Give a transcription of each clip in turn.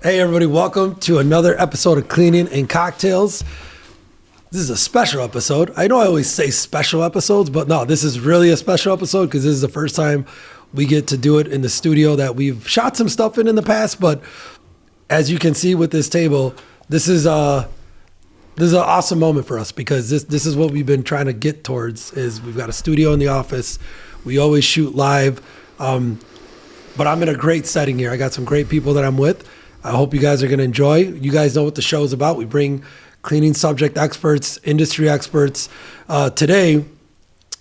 Hey everybody, welcome to another episode of Cleaning and Cocktails. This is a special episode. I know I always say special episodes, but no, this is really a special episode because this is the first time we get to do it in the studio that we've shot some stuff in the past. But as you can see with this table, this is an awesome moment for us because this is what we've been trying to get towards. Is we've got a studio in the office. We always shoot live, but I'm in a great setting here. I got some great people that I'm with. I hope you guys are going to enjoy. You guys know what the show is about. We bring cleaning subject experts, industry experts. Today,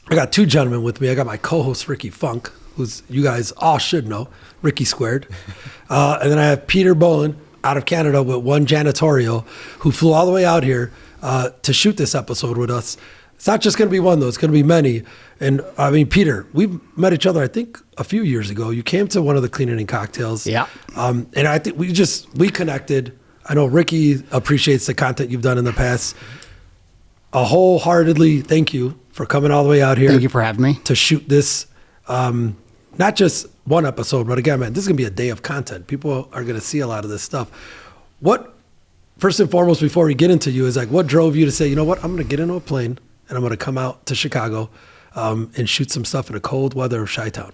I got two gentlemen with me. I got my co-host, Ricky Funk, who's you guys all should know, Ricky Squared. And then I have Peter Boland out of Canada with One Janitorial, who flew all the way out here to shoot this episode with us. It's not just going to be one, though. It's going to be many. And, I mean, Peter, we've met each other, I think, a few years ago. You came to one of the Cleaning and Cocktails. Yeah. And I think we connected. I know Ricky appreciates the content you've done in the past. A wholeheartedly thank you for coming all the way out here. Thank you for having me. To shoot this, not just one episode, but again, man, this is going to be a day of content. People are going to see a lot of this stuff. First and foremost, before we get into you, is like, what drove you to say, you know what, I'm going to get into a plane and I'm going to come out to Chicago and shoot some stuff in the cold weather of Chi-Town?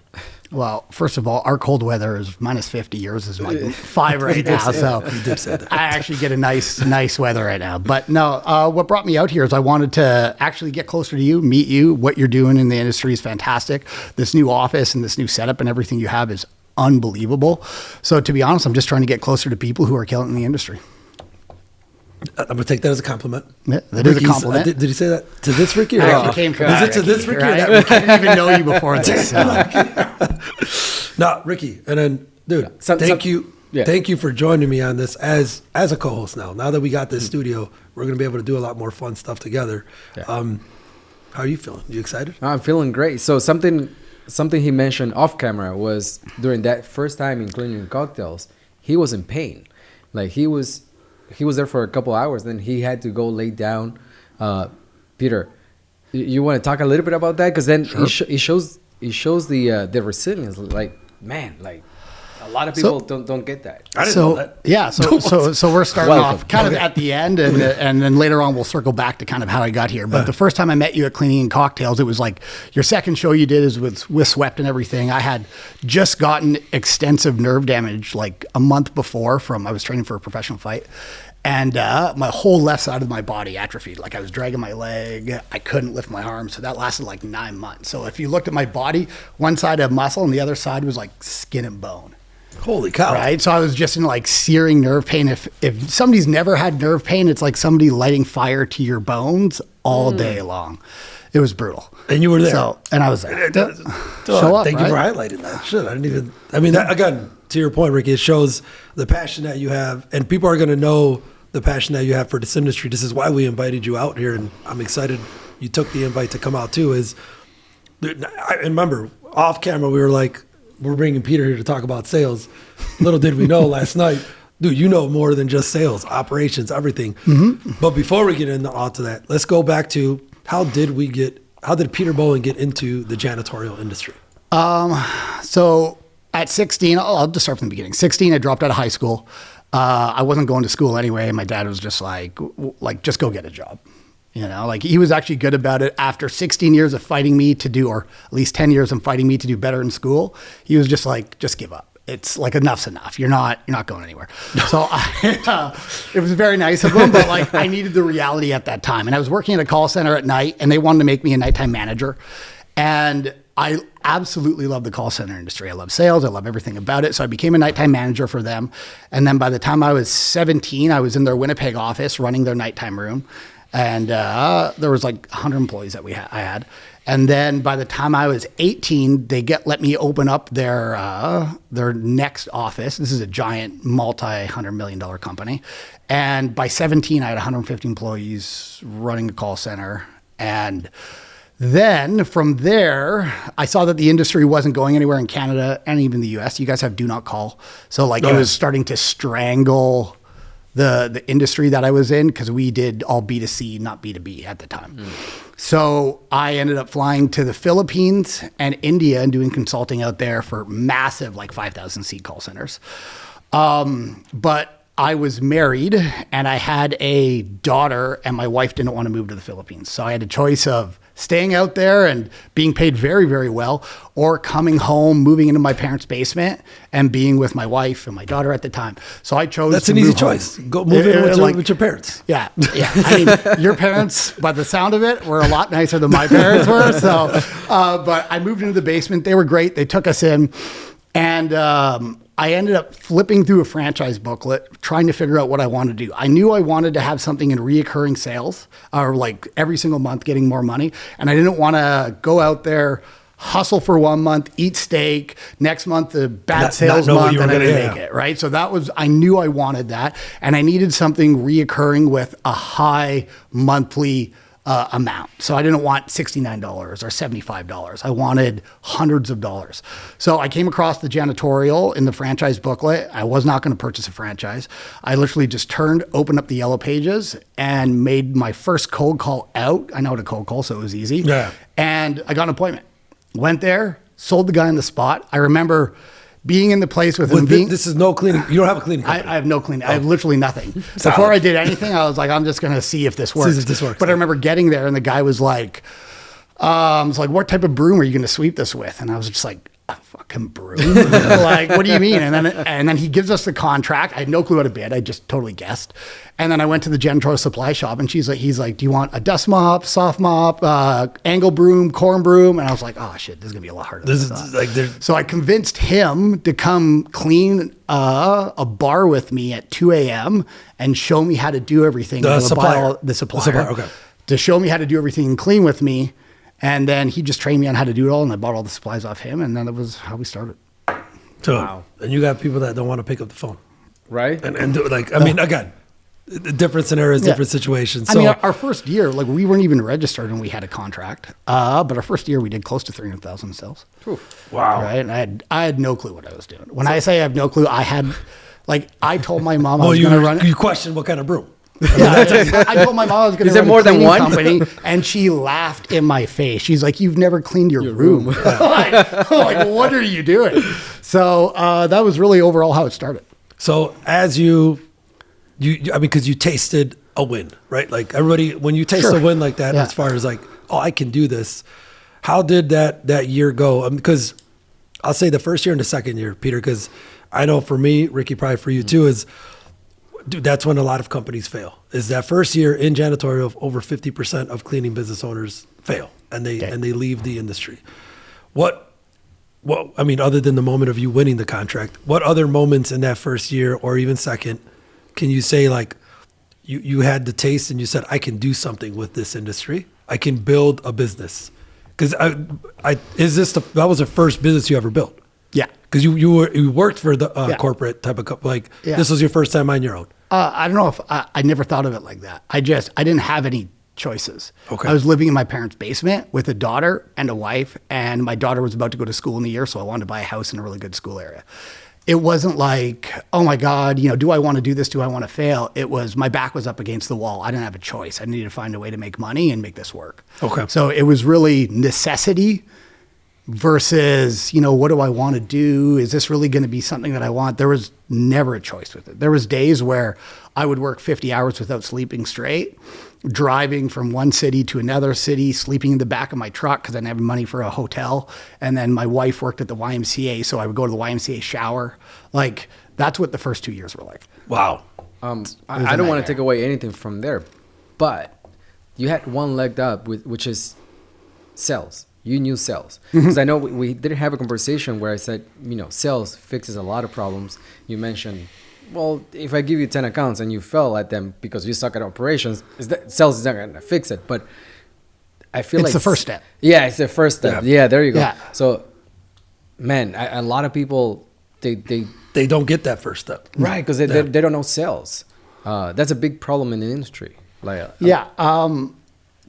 Well, first of all, our cold weather is minus 50. Yours is like 5 right now. So you did say that. I actually get a nice weather right now. But no, what brought me out here is I wanted to actually get closer to you, meet you. What you're doing in the industry is fantastic. This new office and this new setup and everything you have is unbelievable. So to be honest, I'm just trying to get closer to people who are killing in the industry. I'm going to take that as a compliment. Yeah, that is a compliment. Did he say that to this Ricky? Or came from is it to this Ricky? Right? Or that Ricky? I didn't even know you before this. No, Ricky. And then, dude, thank you. Yeah. Thank you for joining me on this as a co-host now. Now that we got this studio, we're going to be able to do a lot more fun stuff together. Yeah. How are you feeling? You excited? I'm feeling great. So something he mentioned off camera was during that first time in Cleaning Cocktails, he was in pain. Like he was there for a couple hours, then he had to go lay down. Peter, you want to talk a little bit about that? Because then sure. it shows the resilience. Like, man, like a lot of people don't get that. I didn't know that. Yeah, so we're starting off kind of at the end, and then later on we'll circle back to kind of how I got here. But the first time I met you at Cleaning and Cocktails, it was like your second show you did is with Swept and everything. I had just gotten extensive nerve damage like a month before I was training for a professional fight. And my whole left side of my body atrophied. Like I was dragging my leg. I couldn't lift my arm. So that lasted like 9 months. So if you looked at my body, one side had muscle and the other side was like skin and bone. Holy cow. Right? So I was just in like searing nerve pain. If somebody's never had nerve pain, it's like somebody lighting fire to your bones all day long. It was brutal. And you were there. And I was like, show up, thank you for highlighting that. Shit, again, to your point, Ricky, it shows the passion that you have, and people are going to know the passion that you have for this industry. This is why we invited you out here, and I'm excited you took the invite to come out too. I remember off camera, we were like, we're bringing Peter here to talk about sales. Little did we know last night, dude, you know more than just sales, operations, everything. Mm-hmm. But before we get into all to that, let's go back to how did Peter Boland get into the janitorial industry? So at 16, I'll just start from the beginning. 16, I dropped out of high school. I wasn't going to school anyway. My dad was just like, just go get a job. You know, like he was actually good about it. After 16 years of fighting me to do, or at least 10 years of fighting me to do better in school, he was just like, just give up. It's like, enough's enough. You're not going anywhere. So it was very nice of him, but like I needed the reality at that time. And I was working at a call center at night and they wanted to make me a nighttime manager. And I absolutely love the call center industry. I love sales. I love everything about it. So I became a nighttime manager for them. And then by the time I was 17, I was in their Winnipeg office running their nighttime room. And there was like 100 employees that I had. And then by the time I was 18, they let me open up their next office. This is a giant multi-$100 million company. And by 17, I had 150 employees running a call center. And then from there, I saw that the industry wasn't going anywhere in Canada and even the US. You guys have do not call. So like it was starting to strangle the industry that I was in because we did all B2C, not B2B at the time. So I ended up flying to the Philippines and India and doing consulting out there for massive, like 5,000 seat call centers. But I was married and I had a daughter, and my wife didn't want to move to the Philippines. So I had a choice of staying out there and being paid very, very well, or coming home, moving into my parents' basement and being with my wife and my daughter at the time. So I chose That's to an easy move choice. home. Go move in with your parents. Yeah. Yeah. I mean, your parents, by the sound of it, were a lot nicer than my parents were. So, but I moved into the basement. They were great. They took us in, and I ended up flipping through a franchise booklet, trying to figure out what I wanted to do. I knew I wanted to have something in reoccurring sales, or like every single month getting more money. And I didn't want to go out there, hustle for 1 month, eat steak, next month a bad sales month, and I didn't make it, right? So that was, I knew I wanted that. And I needed something reoccurring with a high monthly amount. So I didn't want $69 or $75. I wanted hundreds of dollars. So I came across the janitorial in the franchise booklet. I was not going to purchase a franchise. I literally just opened up the yellow pages and made my first cold call out. I know how to cold call, so it was easy. Yeah. And I got an appointment. Went there, sold the guy on the spot. I remember being in the place with him. This is no cleaning. You don't have a cleaning company. I have no cleaning. I have literally nothing. Before I did anything, I was like, I'm just going to see if this works. See if this works. But I remember getting there and the guy was like, what type of broom are you going to sweep this with? And I was just like, a fucking broom? Like, what do you mean? And then he gives us the contract. I had no clue how to bid. I just totally guessed. And then I went to the janitorial supply shop, and he's like, do you want a dust mop, soft mop, angle broom, corn broom? And I was like, oh shit, this is gonna be a lot harder. So I convinced him to come clean a bar with me at 2 a.m. and show me how to do everything. The supplier. Okay. To show me how to do everything and clean with me. And then he just trained me on how to do it all, and I bought all the supplies off him, and then that was how we started. So, wow. And you got people that don't want to pick up the phone. Right? And do it like, I mean, again, different scenarios, different situations. So, I mean, our first year, like we weren't even registered and we had a contract. But our first year we did close to 300,000 in sales. Oof. Wow. Right? And I had no clue what I was doing. When I say I have no clue, I told my mom I well, was going to run it. You questioned what kind of broom. Yeah, I told my mom I was going to run more a than cleaning one? company, and she laughed in my face. She's like, "You've never cleaned your room." like, what are you doing? So that was really overall how it started. So as you I mean, because you tasted a win, right? Like everybody, when you taste a win like that, as far as like, oh, I can do this. How did that year go? Because I'll say the first year and the second year, Peter, because I know for me, Ricky, probably for you too, is dude, that's when a lot of companies fail. Is that first year in janitorial, over 50% of cleaning business owners fail, and they leave the industry. What I mean, other than the moment of you winning the contract, what other moments in that first year or even second can you say like you had the taste and you said, I can do something with this industry. I can build a business. Because that was the first business you ever built? Yeah. Because you worked for the corporate type of like this was your first time on your own. I don't know if I never thought of it like that. I didn't have any choices. Okay. I was living in my parents' basement with a daughter and a wife, and my daughter was about to go to school in a year, so I wanted to buy a house in a really good school area. It wasn't like, oh my God, do I want to do this? Do I want to fail? It was my back was up against the wall. I didn't have a choice. I needed to find a way to make money and make this work. Okay. So it was really necessity versus, what do I want to do? Is this really going to be something that I want? There was never a choice with it. There was days where I would work 50 hours without sleeping straight, driving from one city to another city, sleeping in the back of my truck because I didn't have money for a hotel. And then my wife worked at the YMCA, so I would go to the YMCA shower. Like, that's what the first 2 years were like. Wow. I don't want to take away anything from there, but you had one leg up, which is sales. You knew sales. Because I know we did have a conversation where I said, sales fixes a lot of problems. You mentioned, well, if I give you 10 accounts and you fail at them because you suck at operations, sales is not going to fix it. But I feel it's the first step. Yeah, it's the first step. Yeah, there you go. Yeah. So, man, a lot of people, they don't get that first step. Right, because they don't know sales. That's a big problem in the industry.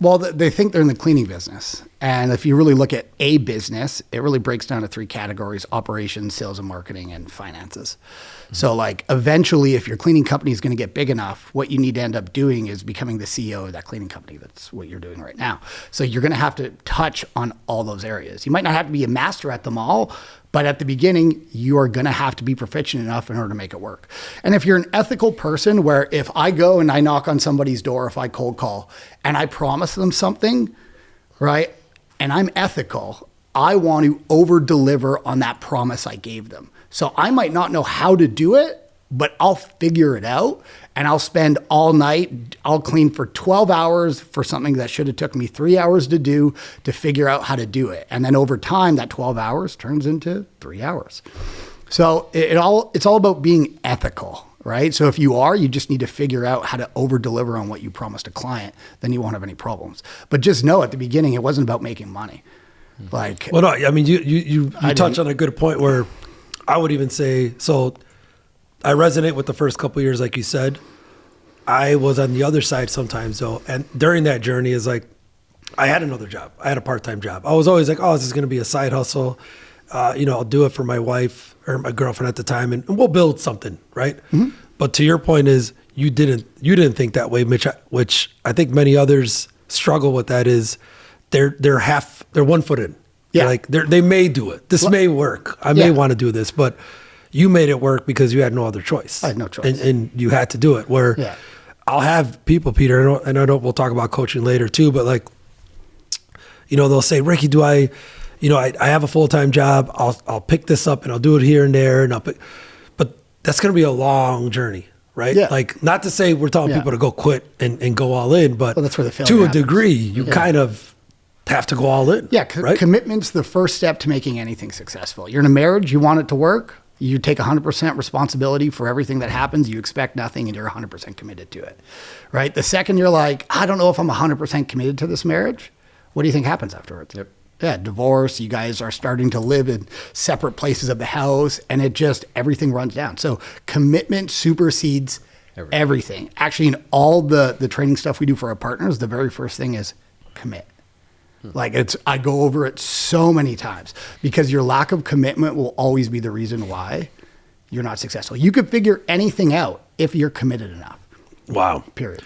Well, they think they're in the cleaning business. And if you really look at a business, it really breaks down to 3 categories: operations, sales and marketing, and finances. Mm-hmm. So like eventually, if your cleaning company is going to get big enough, what you need to end up doing is becoming the CEO of that cleaning company. That's what you're doing right now. So you're going to have to touch on all those areas. You might not have to be a master at them all, But at the beginning, you are going to have to be proficient enough in order to make it work. And if you're an ethical person where if I go and I knock on somebody's door, if I cold call and I promise them something, right, and I'm ethical, I want to over deliver on that promise I gave them. So I might not know how to do it, but I'll figure it out and I'll spend all night. I'll clean for 12 hours for something that should have took me 3 hours to do to figure out how to do it. And then over time, that 12 hours turns into 3 hours. So it's all about being ethical, right? So if you just need to figure out how to over deliver on what you promised a client, then you won't have any problems. But just know at the beginning, it wasn't about making money. Like, well, no, I mean, you touch on a good point where I would even say, so I resonate with the first couple of years, like you said. I was on the other side sometimes though. And during that journey is like, I had another job. I had a part-time job. I was always like, oh, this is going to be a side hustle. I'll do it for my wife or my girlfriend at the time and we'll build something. Right. Mm-hmm. But to your point is you didn't think that way, which I think many others struggle with. That is they're 1 foot in. Yeah. Like they may do it. This may work. I may want to do this, but you made it work because you had no other choice. I had no choice. And you had to do it. Where I'll have people, Peter, and I know we'll talk about coaching later too, but like, they'll say, Ricky, do I have a full-time job. I'll pick this up and I'll do it here and there. But that's going to be a long journey, right? Yeah. Like, not to say we're telling people to go quit and go all in, but that's where the failure to a happens. Degree, you kind of have to go all in. Yeah. Right? Commitment's the first step to making anything successful. You're in a marriage, you want it to work. You take 100% responsibility for everything that happens. You expect nothing and you're 100% committed to it, right? The second you're like, I don't know if I'm 100% committed to this marriage, what do you think happens afterwards? Yep. Yeah, divorce. You guys are starting to live in separate places of the house and everything runs down. So commitment supersedes everything. Actually, in all the training stuff we do for our partners, the very first thing is commit. Like I go over it so many times because your lack of commitment will always be the reason why you're not successful. You could figure anything out if you're committed enough. Wow. Period.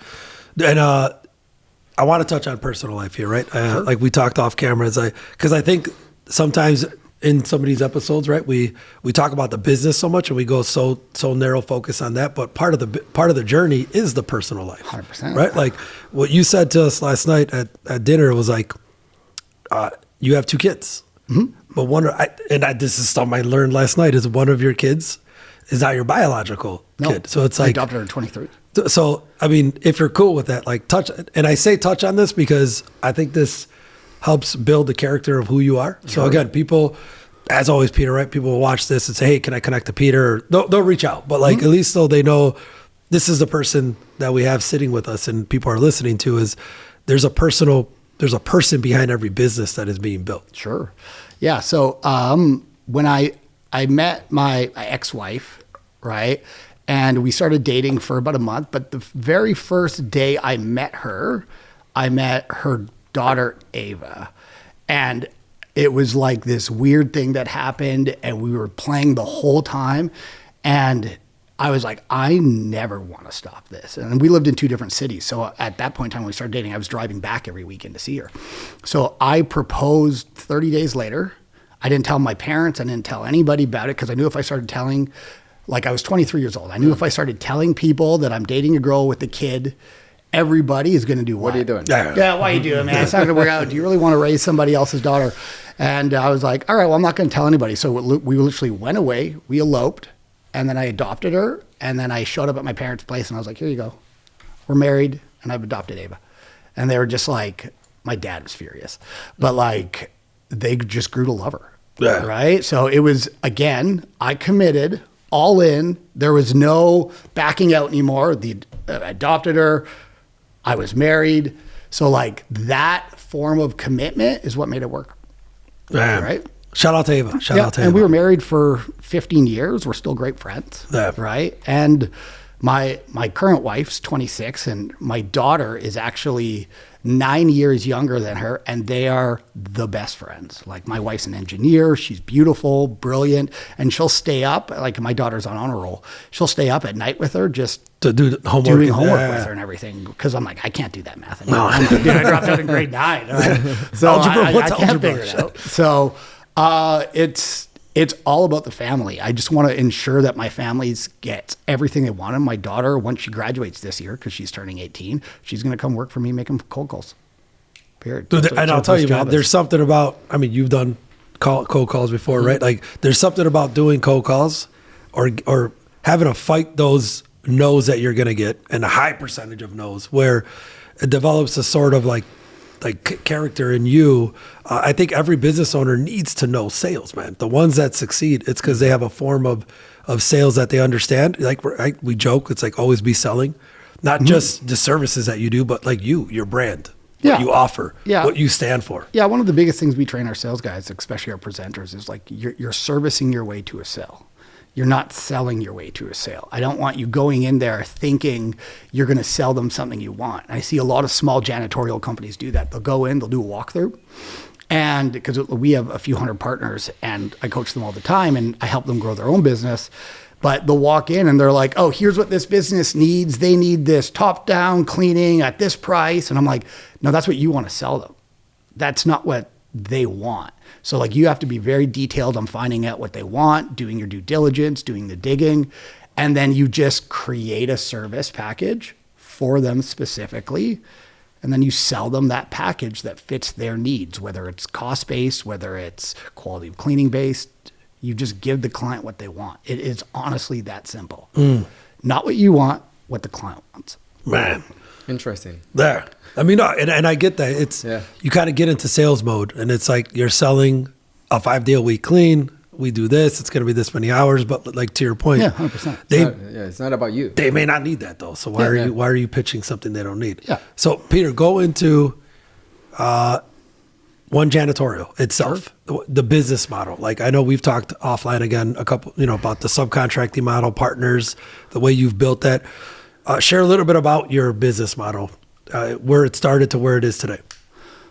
And I want to touch on personal life here, right? Sure. Like we talked off camera, because I think sometimes in some of these episodes, right, we talk about the business so much and we go so narrow focus on that, but part of the journey is the personal life. 100%. Right? Like what you said to us last night at dinner was like, you have 2 kids, but this is something I learned last night, is one of your kids is not your biological kid. So it's like, I adopted her at 23. So, I mean, if you're cool with that, like touch on this because I think this helps build the character of who you are. Sure. So again, people, as always, Peter, right? People will watch this and say, hey, can I connect to Peter? They'll reach out, but like, at least so they know this is the person that we have sitting with us and people are listening to. Is there's a person behind every business that is being built. Sure. Yeah. So when I met my ex-wife, right, and we started dating for about a month, but the very first day I met her daughter, Ava. And it was like this weird thing that happened and we were playing the whole time. And I was like, I never want to stop this. And we lived in 2 different cities. So at that point in time, when we started dating, I was driving back every weekend to see her. So I proposed 30 days later. I didn't tell my parents. I didn't tell anybody about it because I knew if I started telling, like I was 23 years old. I knew if I started telling people that I'm dating a girl with a kid, everybody is going to do what? What are you doing? Yeah, what are you doing, man? It's not going to work out. Do you really want to raise somebody else's daughter? And I was like, all right, well, I'm not going to tell anybody. So we literally went away. We eloped. And then I adopted her. And then I showed up at my parents' place and I was like, here you go. We're married and I've adopted Ava. And they were just like, my dad was furious. But like, they just grew to love her. Yeah. Right? So it was, again, I committed all in. There was no backing out anymore. I adopted her. I was married. So like that form of commitment is what made it work. Yeah. Right? Shout out to Ava. Shout out to Ava. And we were married for 15 years. We're still great friends. Yeah. Right? And my current wife's 26 and my daughter is actually 9 years younger than her, and they are the best friends. Like my wife's an engineer. She's beautiful, brilliant, and she'll stay up. Like my daughter's on honor roll. She'll stay up at night with her just to do homework, doing homework with her and everything. Because I'm like, I can't do that math anymore. No. Dude, I dropped out in grade 9. Right? So algebra? What's I can't algebra? figure it out. So it's it's all about the family. I just want to ensure that my families get everything they want. And my daughter, once she graduates this year, because she's turning 18, she's going to come work for me making cold calls. Period. Dude, and I'll tell you, man, there's something about, I mean, you've done cold calls before, right? Like there's something about doing cold calls or having to fight those no's that you're going to get, and a high percentage of no's, where it develops a sort of like character in you. I think every business owner needs to know sales, man. The ones that succeed, it's because they have a form of sales that they understand. Like we joke, it's like always be selling, not just the services that you do, but like your brand, what you offer, what you stand for. Yeah, one of the biggest things we train our sales guys, especially our presenters, is like you're servicing your way to a sale. You're not selling your way to a sale. I don't want you going in there thinking you're going to sell them something you want. I see a lot of small janitorial companies do that. They'll go in, they'll do a walkthrough. And because we have a few hundred partners and I coach them all the time and I help them grow their own business. But they'll walk in and they're like, oh, here's what this business needs. They need this top-down cleaning at this price. And I'm like, no, that's what you want to sell them. That's not what they want. So like you have to be very detailed on finding out what they want, doing your due diligence, doing the digging, and then you just create a service package for them specifically. And then you sell them that package that fits their needs, whether it's cost-based, whether it's quality of cleaning based. You just give the client what they want. It is honestly that simple. Not what you want, what the client wants. Man. Interesting. There. I mean, and I get that. It's you kind of get into sales mode, and it's like you're selling a 5-day-a-week clean. We do this. It's going to be this many hours. But like to your point, 100%. It's not about you. They may not need that though. So why are you pitching something they don't need? Yeah. So Peter, go into One Janitorial itself, the business model. Like I know we've talked offline again a couple, about the subcontracting model, partners, the way you've built that. Share a little bit about your business model, where it started to where it is today.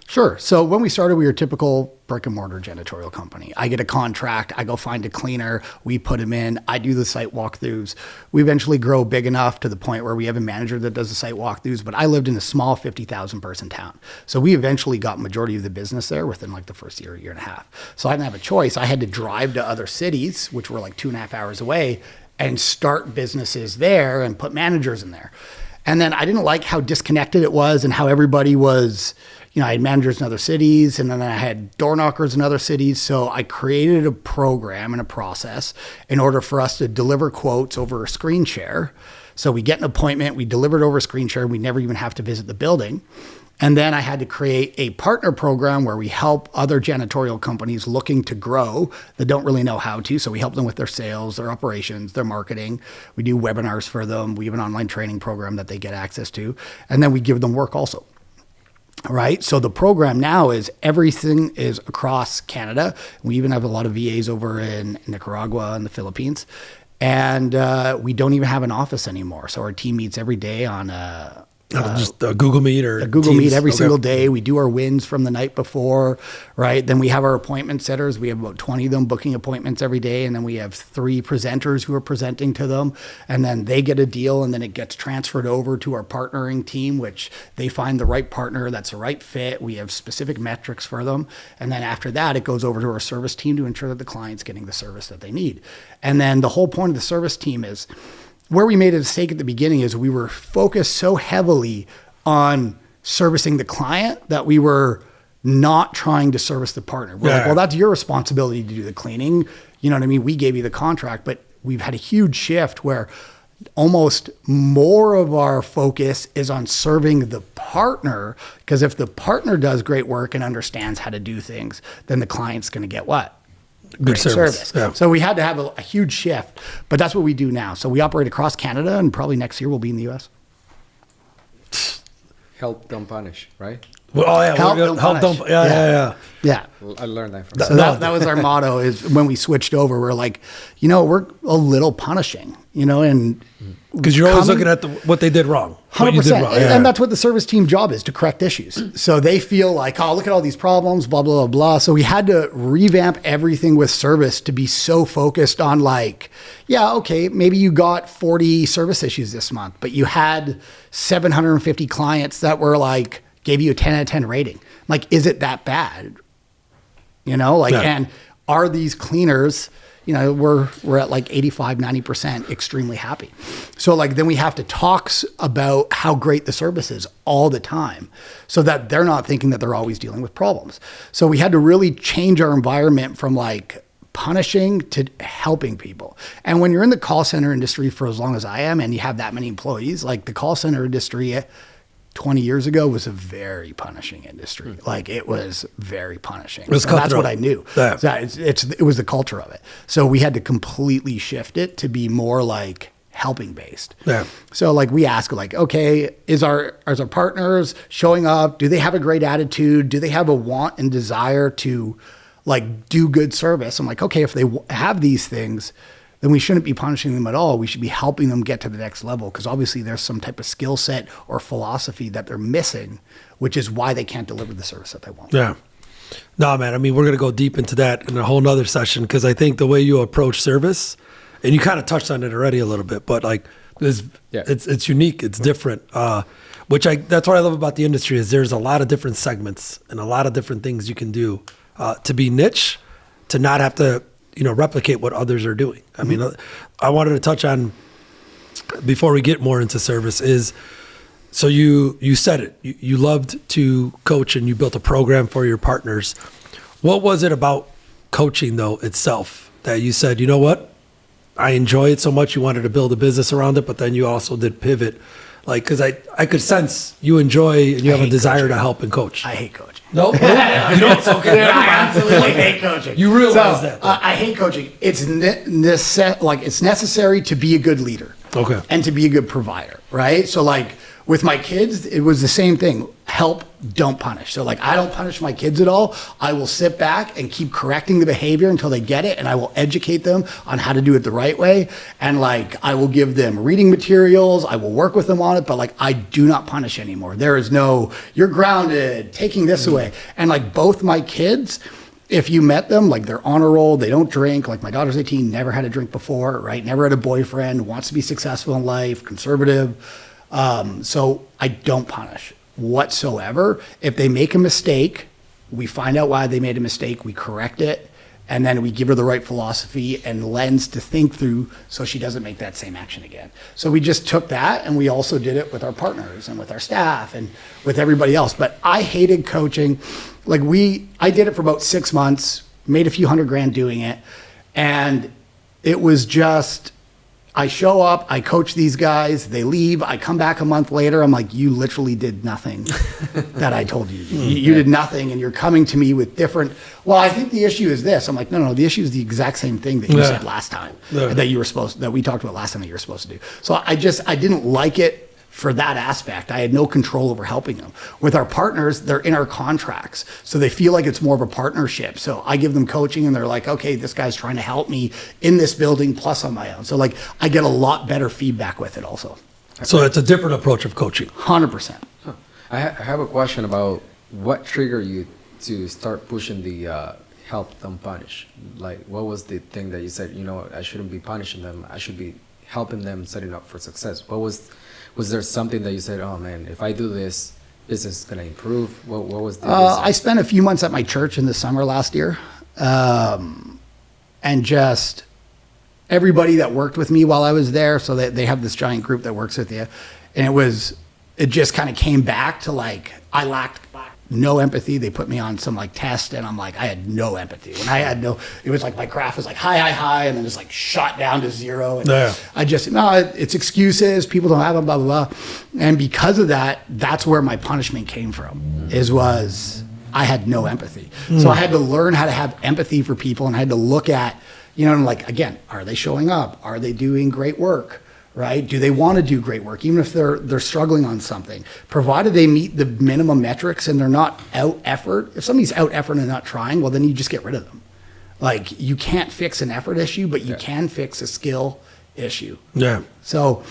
Sure. So when we started, we were a typical brick and mortar janitorial company. I get a contract, I go find a cleaner, we put him in, I do the site walkthroughs. We eventually grow big enough to the point where we have a manager that does the site walkthroughs, but I lived in a small 50,000 person town. So we eventually got majority of the business there within like the first year and a half. So I didn't have a choice. I had to drive to other cities, which were like 2.5 hours away, and start businesses there and put managers in there. And then I didn't like how disconnected it was and how everybody was, I had managers in other cities and then I had door knockers in other cities. So I created a program and a process in order for us to deliver quotes over a screen share. So we get an appointment, we deliver it over a screen share, and we never even have to visit the building. And then I had to create a partner program where we help other janitorial companies looking to grow that don't really know how to. So we help them with their sales, their operations, their marketing. We do webinars for them. We have an online training program that they get access to. And then we give them work also. All right. So the program now is everything is across Canada. We even have a lot of VAs over in Nicaragua and the Philippines. And we don't even have an office anymore. So our team meets every day on just a Google Meet or a Google Teams. Meet every single day. We do our wins from the night before, right? Then we have our appointment setters. We have about 20 of them booking appointments every day. And then we have 3 presenters who are presenting to them. And then they get a deal and then it gets transferred over to our partnering team, which they find the right partner that's the right fit. We have specific metrics for them. And then after that, it goes over to our service team to ensure that the client's getting the service that they need. And then the whole point of the service team is, where we made a mistake at the beginning is we were focused so heavily on servicing the client that we were not trying to service the partner. We're like, well, that's your responsibility to do the cleaning. You know what I mean? We gave you the contract, but we've had a huge shift where almost more of our focus is on serving the partner, because if the partner does great work and understands how to do things, then the client's going to get what? Good service. Yeah. So we had to have a huge shift, but that's what we do now. So we operate across Canada, and probably next year we'll be in the U.S. Help, don't punish, right? Well, oh yeah, Help, don't punish. Yeah. I learned that from So that was our motto. Is when we switched over, we're like, we're a little punishing, and because you're always looking at what they did wrong. 100%. And that's what the service team job is, to correct issues. So they feel like, oh, look at all these problems, blah, blah, blah, blah. So we had to revamp everything with service to be so focused on like, yeah, okay, maybe you got 40 service issues this month, but you had 750 clients that were like, gave you a 10 out of 10 rating. Like, is it that bad? And are these cleaners, you know, we're at like 85, 90% extremely happy. So like, then we have to talk about how great the service is all the time so that they're not thinking that they're always dealing with problems. So we had to really change our environment from like punishing to helping people. And when you're in the call center industry for as long as I am, and you have that many employees, like the call center industry 20 years ago was a very punishing industry. Like it was very punishing. So that's what I knew. Yeah. So it was the culture of it. So we had to completely shift it to be more like helping based. Yeah. So like we ask like, okay, is our partners showing up? Do they have a great attitude? Do they have a want and desire to like do good service? I'm like, okay, if they have these things, then we shouldn't be punishing them at all. We should be helping them get to the next level, because obviously there's some type of skill set or philosophy that they're missing, which is why they can't deliver the service that they want. Yeah. No, man, I mean, we're going to go deep into that in a whole nother session, because I think the way you approach service, and you kind of touched on it already a little bit, but like it's unique, it's different. That's what I love about the industry is there's a lot of different segments and a lot of different things you can do to be niche, to not have to, replicate what others are doing. I mean, I wanted to touch on, before we get more into service, is, so you said it, you loved to coach and you built a program for your partners. What was it about coaching though itself that you said, you know what, I enjoy it so much, you wanted to build a business around it, but then you also did pivot? Like, because I could sense you enjoy and you have a desire to help and coach. I hate coaching. No, you know it's okay. I absolutely hate coaching. You realize that? I hate coaching. It's it's necessary to be a good leader. Okay. And to be a good provider, right? So like with my kids, it was the same thing. Help, don't punish. So like I don't punish my kids at all. I will sit back and keep correcting the behavior until they get it, and I will educate them on how to do it the right way. And like I will give them reading materials, I will work with them on it, but like I do not punish anymore. There is no, you're grounded, taking this away. And like both my kids, if you met them, like they're on a roll, they don't drink. Like my daughter's 18, never had a drink before, right? Never had a boyfriend, wants to be successful in life, conservative. So I don't punish whatsoever. If they make a mistake, we find out why they made a mistake, we correct it, and then we give her the right philosophy and lens to think through so she doesn't make that same action again. So we just took that and we also did it with our partners and with our staff and with everybody else. But I hated coaching. Like I did it for about 6 months, made a few $100,000 doing it. And it was just, I show up, I coach these guys, they leave, I come back a month later, I'm like, you literally did nothing that I told you. You did nothing, and you're coming to me with different, well, I think the issue is this. I'm like, no, the issue is the exact same thing that you said last time, that we talked about last time that you were supposed to do. So I didn't like it for that aspect. I had no control over helping them. With our partners, they're in our contracts. So they feel like it's more of a partnership. So I give them coaching and they're like, okay, this guy's trying to help me in this building plus on my own. So like I get a lot better feedback with it also. So it's a different approach of coaching. 100%. Huh. I have a question about what triggered you to start pushing the help them punish. Like what was the thing that you said, I shouldn't be punishing them. I should be helping them setting up for success. Was there something that you said, oh man, if I do this, business is going to improve? What was the I spent a few months at my church in the summer last year. And just everybody that worked with me while I was there, so they have this giant group that works with you. And it just kind of came back to like, I lacked no empathy. They put me on some like test and I'm like, I had no empathy. When I had it was like my graph was like high, and then just like shot down to 0. And it's excuses. People don't have them, blah, blah, blah. And because of that, that's where my punishment came from, was I had no empathy. So I had to learn how to have empathy for people, and I had to look at, like, again, are they showing up? Are they doing great work? Right? Do they want to do great work, even if they're struggling on something? Provided they meet the minimum metrics and they're not out effort. If somebody's out effort and not trying, well, then you just get rid of them. Like you can't fix an effort issue, but you can fix a skill issue. Yeah. So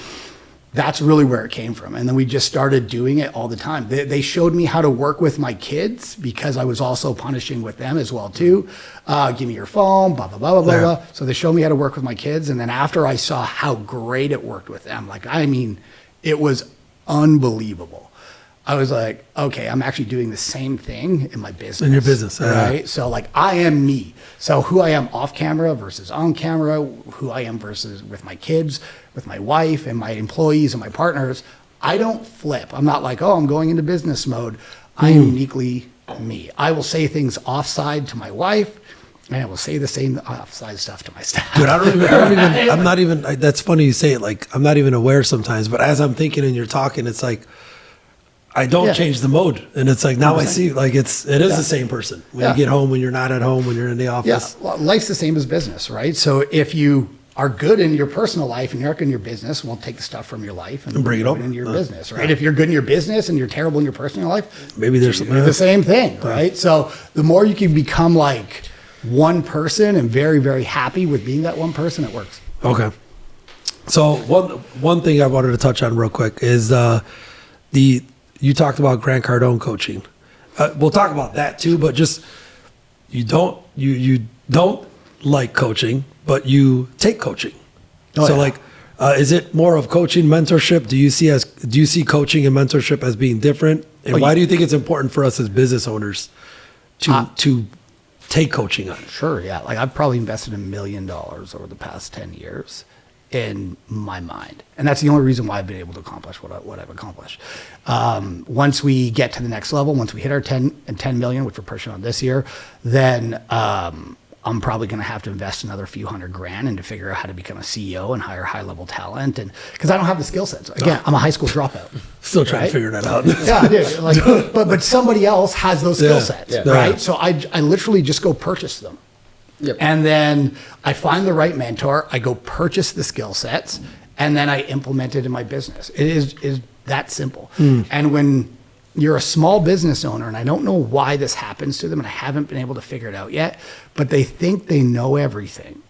that's really where it came from. And then we just started doing it all the time. They showed me how to work with my kids because I was also punishing with them as well too. Give me your phone, blah, blah, blah, blah, blah, blah. So they showed me how to work with my kids. And then after I saw how great it worked with them, it was unbelievable. I was like, okay, I'm actually doing the same thing in my business. In your business, right? So like I am me. So who I am off camera versus on camera, who I am versus with my kids, with my wife and my employees and my partners, I don't flip. I'm not like, oh, I'm going into business mode. I am uniquely me. I will say things offside to my wife, and I will say the same offside stuff to my staff. Dude, I'm not even, that's funny you say it, like, I'm not even aware sometimes, but as I'm thinking and you're talking, it's like, I don't change the mode. And it's like, now I see, like, it is the same person. When you get home, when you're not at home, when you're in the office. Yeah, well, life's the same as business, right? So if you are good in your personal life and you're not good in your business, we'll take the stuff from your life and bring it up in your business, right? If you're good in your business and you're terrible in your personal life, maybe there's something. The same thing, right? So the more you can become like one person and very, very happy with being that one person, it works. Okay. So one thing I wanted to touch on real quick is you talked about Grant Cardone coaching. We'll talk about that too, but just you don't like coaching, but you take coaching. Is it more of coaching, mentorship? Do you see coaching and mentorship as being different? And why do you think it's important for us as business owners to take coaching on? Sure, yeah. Like I've probably invested $1 million over the past 10 years in my mind. And that's the only reason why I've been able to accomplish what I've accomplished. Once we get to the next level, once we hit our 10 million, which we're pushing on this year, then I'm probably going to have to invest another few $100,000 and to figure out how to become a CEO and hire high level talent. And because I don't have the skill sets. Again, I'm a high school dropout. Still trying to figure that out. Yeah, dude. Like, but somebody else has those skill sets, right? So I literally just go purchase them. Yep. And then I find the right mentor, I go purchase the skill sets, and then I implement it in my business. It is that simple. And when you're a small business owner, and I don't know why this happens to them, and I haven't been able to figure it out yet, but they think they know everything.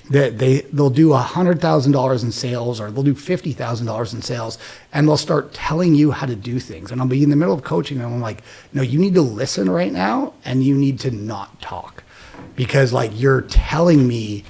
They'll do $100,000 in sales, or they'll do $50,000 in sales, and they'll start telling you how to do things. And I'll be in the middle of coaching, and I'm like, no, you need to listen right now, and you need to not talk. Because like you're telling me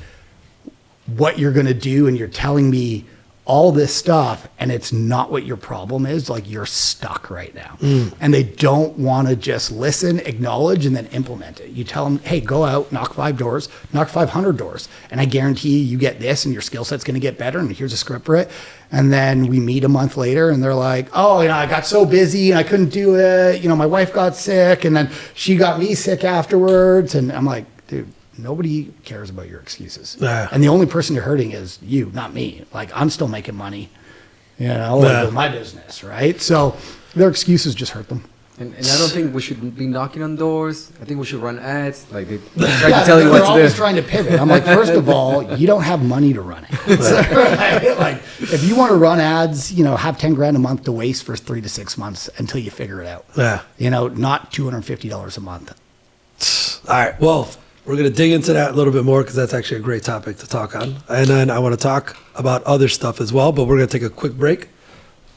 what you're going to do and you're telling me all this stuff and it's not what your problem is. Like you're stuck right now. And they don't want to just listen, acknowledge, and then implement it. You tell them, hey, go out, knock 5 doors, knock 500 doors. And I guarantee you get this and your skill set's going to get better. And here's a script for it. And then we meet a month later and they're like, oh, I got so busy and I couldn't do it. My wife got sick and then she got me sick afterwards. And I'm like, dude, nobody cares about your excuses. And the only person you're hurting is you, not me. Like I'm still making money, with my business, right? So their excuses just hurt them. And I don't think we should be knocking on doors. I think we should run ads. Like they try to tell you what to do. They're always trying to pivot. I'm like, first of all, you don't have money to run ads. Right? Like if you want to run ads, have $10,000 a month to waste for 3 to 6 months until you figure it out. Not $250 a month. All right. Well, we're going to dig into that a little bit more because that's actually a great topic to talk on. And then I want to talk about other stuff as well, but we're going to take a quick break.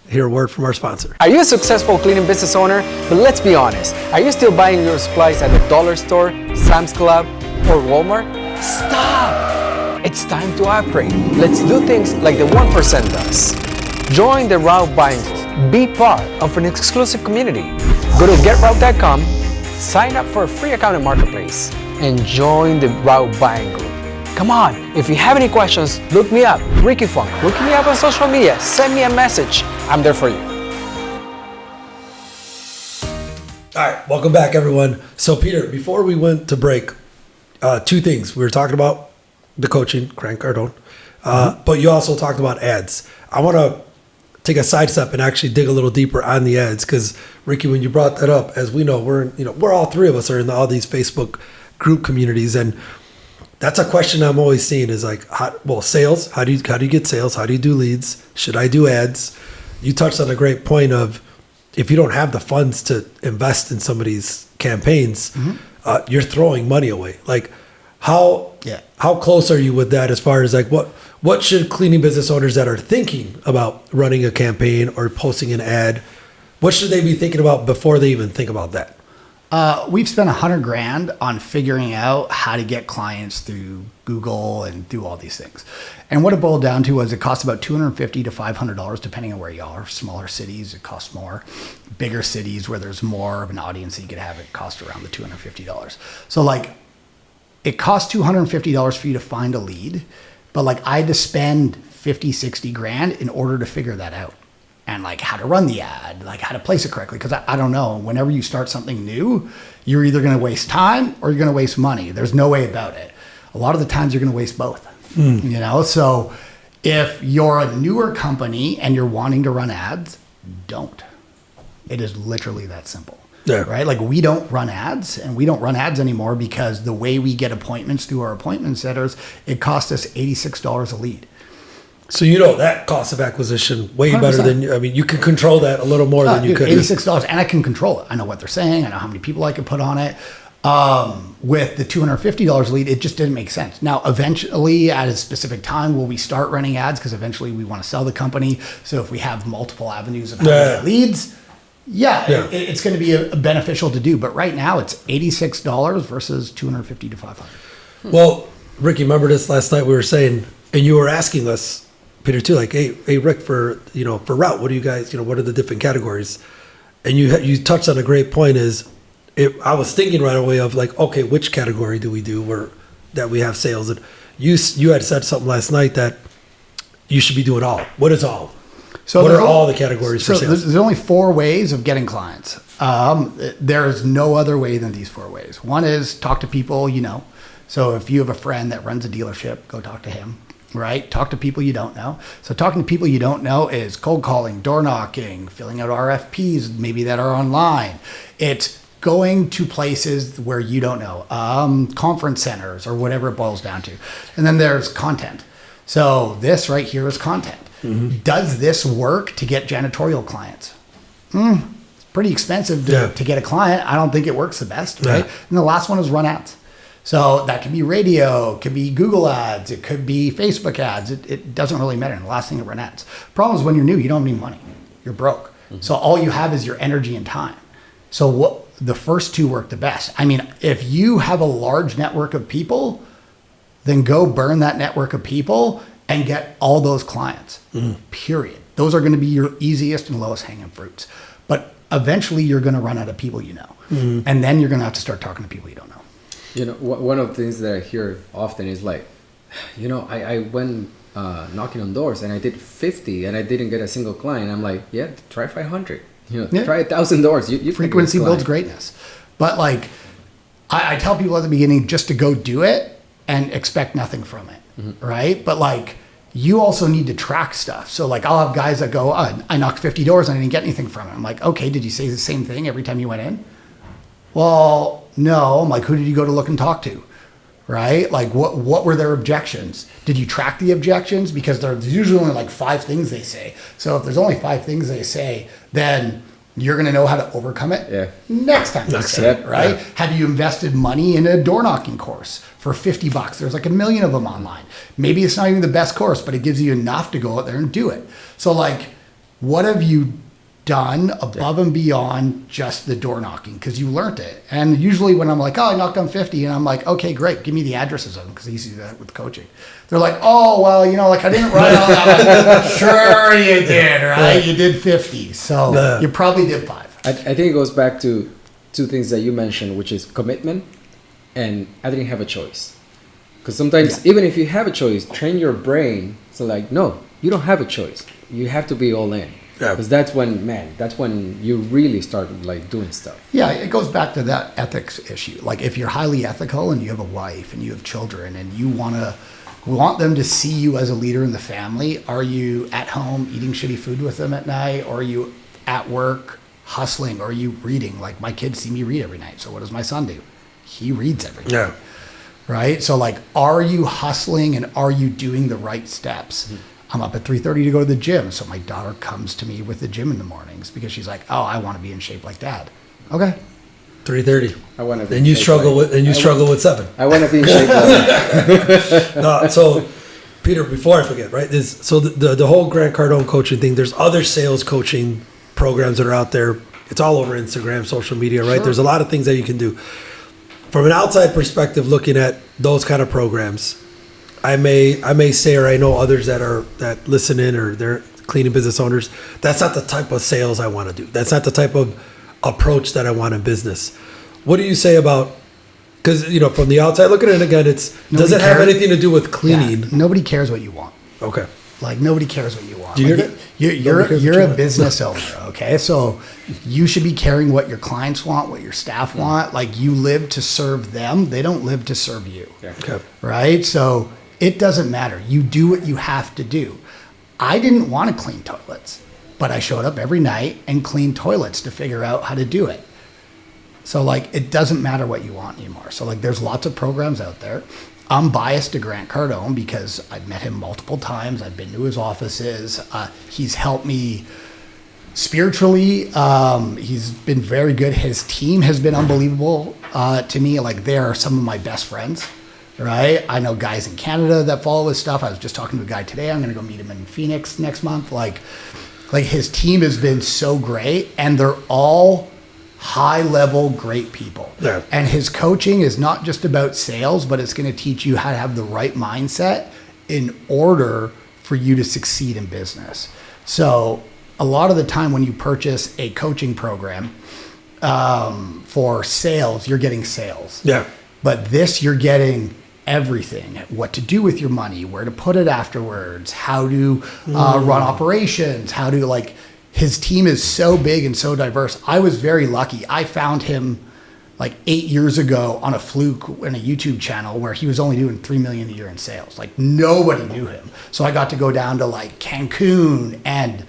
Hear a word from our sponsor. Are you a successful cleaning business owner? But let's be honest. Are you still buying your supplies at the dollar store, Sam's Club, or Walmart? Stop! It's time to upgrade. Let's do things like the 1% does. Join the Route Buying Group. Be part of an exclusive community. Go to GetRoute.com, sign up for a free account in Marketplace, and join the Route Buying Group. Come on, if you have any questions, look me up, Ricky Funk. Look me up on social media, send me a message. I'm there for you. All right, welcome back, everyone. So, Peter, before we went to break, 2 things. We were talking about the coaching, Grant Cardone, but you also talked about ads. I want to take a sidestep and actually dig a little deeper on the ads because, Ricky, when you brought that up, as we know, we're all 3 of us are in all these Facebook group communities, and that's a question I'm always seeing is like, sales. How do you get sales? How do you do leads? Should I do ads? You touched on a great point of if you don't have the funds to invest in somebody's campaigns, you're throwing money away. Like how close are you with that as far as like what should cleaning business owners that are thinking about running a campaign or posting an ad, what should they be thinking about before they even think about that? We've spent $100,000 on figuring out how to get clients through Google and do all these things. And what it boiled down to was it costs about $250 to $500, depending on where you are. Smaller cities, it costs more. Bigger cities where there's more of an audience that you could have, it costs around the $250. So like, it costs $250 for you to find a lead, but like I had to spend 50, 60 grand in order to figure that out. And like how to run the ad, like how to place it correctly. Because I don't know, whenever you start something new, you're either going to waste time or you're going to waste money. There's no way about it. A lot of the times you're going to waste both, you know? So if you're a newer company and you're wanting to run ads, don't. It is literally that simple, right? Like we don't run ads, and we don't run ads anymore because the way we get appointments through our appointment setters, it costs us $86 a lead. So you know that cost of acquisition way 100%. better than, I mean, you can control that a little more than you could. $86, and I can control it. I know what they're saying. I know how many people I can put on it. With the $250 lead, it just didn't make sense. Now, eventually, at a specific time, will we start running ads? Because eventually we want to sell the company. So if we have multiple avenues of how to get leads, it's going to be a beneficial to do. But right now, it's $86 versus $250 to $500. Well, Ricky, remember this last night we were saying, and you were asking us, Peter, too, like, hey, Rick, for route, what do you guys, what are the different categories? And you touched on a great point I was thinking right away of like, okay, which category do we do that we have sales? And you had said something last night that you should be doing all. What is all? So what are all the categories for sales? There's only 4 ways of getting clients. There's no other way than these 4 ways. One is talk to people you know. So if you have a friend that runs a dealership, go talk to him. Right? Talk to people you don't know. So talking to people you don't know is cold calling, door knocking, filling out RFPs, maybe that are online. It's going to places where you don't know, conference centers or whatever it boils down to. And then there's content. So this right here is content. Mm-hmm. Does this work to get janitorial clients? It's pretty expensive to get a client. I don't think it works the best, right? And the last one is run ads. So that could be radio, it could be Google ads, it could be Facebook ads. It doesn't really matter. And the last thing is run ads. Problem is when you're new, you don't have any money. You're broke. Mm-hmm. So all you have is your energy and time. So the first 2 work the best. I mean, if you have a large network of people, then go burn that network of people and get all those clients, period. Those are going to be your easiest and lowest hanging fruits. But eventually you're going to run out of people you know. Mm-hmm. And then you're going to have to start talking to people you don't know. One of the things that I hear often is like, I went knocking on doors and I did 50 and I didn't get a single client. I'm like, try 500. Try 1,000 doors. You frequency builds greatness. But like, I tell people at the beginning just to go do it and expect nothing from it, right? But like, you also need to track stuff. So like, I'll have guys that go, I knocked 50 doors and I didn't get anything from it. I'm like, okay, did you say the same thing every time you went in? Well, no. I'm like, who did you go to look and talk to? Right? Like, what were their objections? Did you track the objections? Because there's usually only like 5 things they say. So if there's only 5 things they say, then you're going to know how to overcome it next time they say it, right? Yeah. Have you invested money in a door knocking course for $50? There's like 1 million of them online. Maybe it's not even the best course, but it gives you enough to go out there and do it. So like, what have you done above and beyond just the door knocking? Because you learned it. And usually when I'm like, I knocked on 50, and I'm like, okay, great, give me the addresses of them, because I used to do that with coaching. They're like, oh, well, like I didn't write all that. Sure you did, right? You did 50. So you probably did 5. I think it goes back to 2 things that you mentioned, which is commitment and I didn't have a choice. Because sometimes even if you have a choice, train your brain. So like, no, you don't have a choice. You have to be all in. Because that's when you really start like doing stuff. Yeah, it goes back to that ethics issue. Like if you're highly ethical and you have a wife and you have children and you want them to see you as a leader in the family, are you at home eating shitty food with them at night? Or are you at work hustling? Or are you reading? Like my kids see me read every night. So what does my son do? He reads every night. Yeah. Right? So like, are you hustling and are you doing the right steps? Mm-hmm. I'm up at 3:30 to go to the gym. So my daughter comes to me with the gym in the mornings because she's like, oh, I want to be in shape like Dad. Okay. 3:30. I want to be. And you struggle with 7. I want to be in shape. So Peter, before I forget, right? So the whole Grant Cardone coaching thing, there's other sales coaching programs that are out there it's all over Instagram, social media, right? Sure. There's a lot of things that you can do. From an outside perspective, looking at those kind of programs, I may say, or I know others that listen in, or they're cleaning business owners, that's not the type of sales I want to do. That's not the type of approach that I want in business. What do you say about, because, from the outside looking at it, again, does it have anything to do with cleaning? Yeah, nobody cares what you want. Okay. Like, nobody cares what you want. Do you like, hear that? you're a business owner, okay? So you should be caring what your clients want, what your staff want. Like, you live to serve them. They don't live to serve you. Yeah. Okay. Right? So it doesn't matter. You do what you have to do. I didn't want to clean toilets, but I showed up every night and cleaned toilets to figure out how to do it. So, like, it doesn't matter what you want anymore. So, like, there's lots of programs out there. I'm biased to Grant Cardone because I've met him multiple times. I've been to his offices. He's helped me spiritually. He's been very good. His team has been unbelievable to me. Like, they are some of my best friends, right? I know guys in Canada that follow his stuff. I was just talking to a guy today. I'm going to go meet him in Phoenix next month. Like his team has been so great, and they're all high level, great people. Yeah. And his coaching is not just about sales, but it's going to teach you how to have the right mindset in order for you to succeed in business. So a lot of the time when you purchase a coaching program for sales, you're getting sales. Yeah. But this, you're getting everything: what to do with your money, where to put it afterwards, how to run operations, how to, like, his team is so big and so diverse. I was very lucky. I found him like 8 years ago on a fluke in a YouTube channel where he was only doing $3 million a year in sales. Like, nobody knew him. So I got to go down to like Cancun and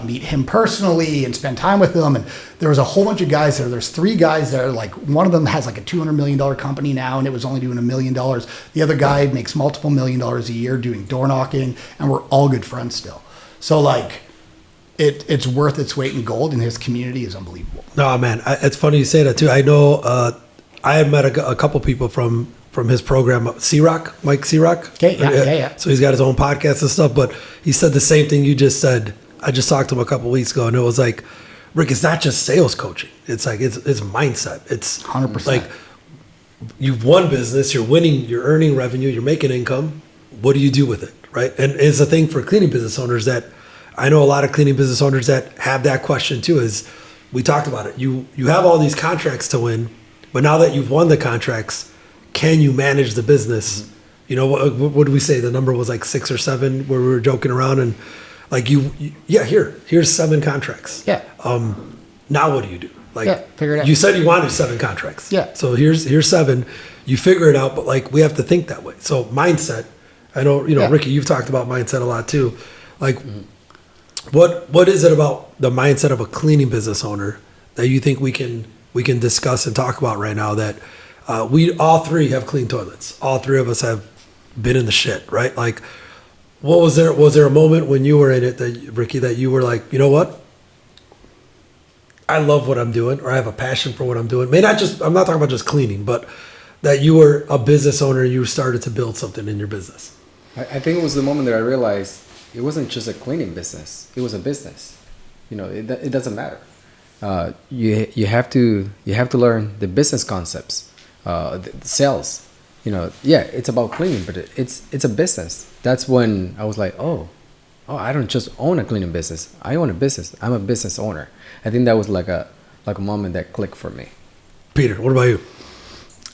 meet him personally and spend time with him. And there was a whole bunch of guys there. There's 3 guys there. Like, one of them has like a $200 million company now, and it was only doing $1 million. The other guy makes multiple $1 million a year doing door knocking, and we're all good friends still. So, like, it's worth its weight in gold, and his community is unbelievable. No, man, it's funny you say that too. I know I had met a couple people from his program, Mike C-Rock. Okay, yeah. So he's got his own podcast and stuff, but he said the same thing you just said. I just talked to him a couple weeks ago, and it was like, Rick, it's not just sales coaching. It's like, it's mindset. It's 100%. Like, you've won business, you're winning, you're earning revenue, you're making income. What do you do with it, right? And it's a thing for cleaning business owners that I know a lot of cleaning business owners that have that question too. Is, we talked about it. You have all these contracts to win, but now that you've won the contracts, can you manage the business? Mm-hmm. You know, what did we say? The number was like 6 or 7 where we were joking around, and like here's 7 contracts. Yeah. Now what do you do? Like, figure it out. You said you wanted 7 contracts. Yeah. So here's 7. You figure it out, but like, we have to think that way. So mindset. I know, Ricky, you've talked about mindset a lot too. Like, what is it about the mindset of a cleaning business owner that you think we can discuss and talk about right now, that we all 3 have clean toilets. All 3 of us have been in the shit, right? Like, what was there a moment when you were in it, that, Ricky, that you were like, you know what? I love what I'm doing, or I have a passion for what I'm doing. I'm not talking about just cleaning, but that you were a business owner and you started to build something in your business. I think it was the moment that I realized it wasn't just a cleaning business; it was a business. It doesn't matter. You have to learn the business concepts, the sales. It's about cleaning, but it's a business. That's when I was like, oh, I don't just own a cleaning business. I own a business. I'm a business owner. I think that was like a moment that clicked for me. Peter, what about you?